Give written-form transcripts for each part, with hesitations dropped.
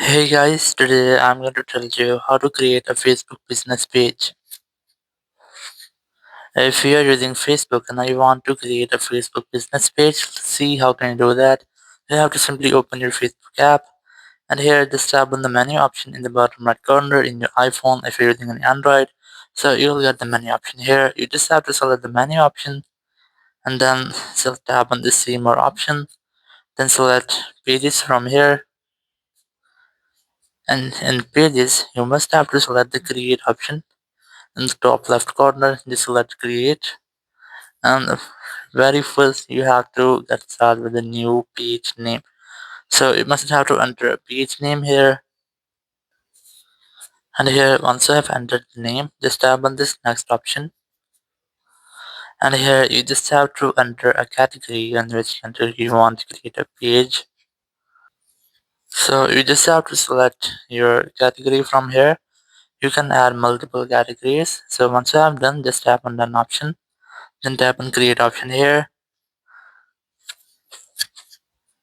Hey guys, today I'm going to tell you how to create a Facebook business page. If you are using Facebook and you want to create a Facebook business page, see how can you do that. You have to simply open your Facebook app and here just tap on the menu option in the bottom right corner in your iPhone if you're using an Android. So you'll get the menu option here. You just have to select the menu option and then tap on the see more option. Then select pages from here, and in pages you must have to select the create option. In the top left corner, just select create, and very first you have to get started with a new page name. So you must have to enter a page name here, and here once you have entered the name, just tap on this next option, and here you just have to enter a category in which category you want to create a page. So you just have to select your category from here. You can add multiple categories. So once you have done, just tap on done option, then tap on create option here.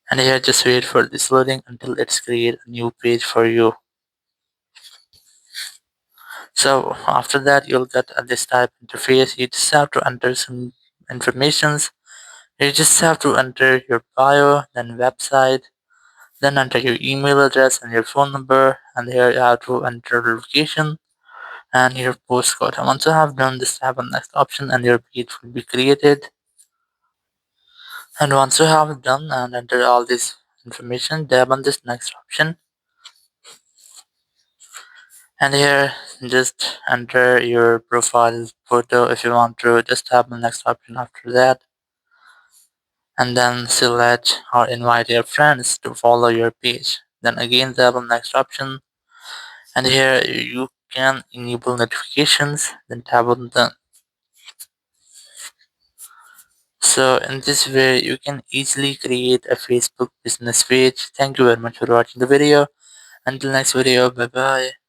And here just wait for this loading until it's create a new page for you. So after that you'll get this type interface. You just have to enter some informations. You just have to enter your bio, then website, then enter your email address and your phone number, and here you have to enter the location and your postcode. And once you have done this, tap on next option and your page will be created. And once you have done and enter all this information, tap on this next option. And here just enter your profile photo if you want to. Just tap on the next option after that. And then select or invite your friends to follow your page. Then again tap on the next option. And here you can enable notifications. Then tap on done. So in this way you can easily create a Facebook business page. Thank you very much for watching the video. Until next video, bye bye.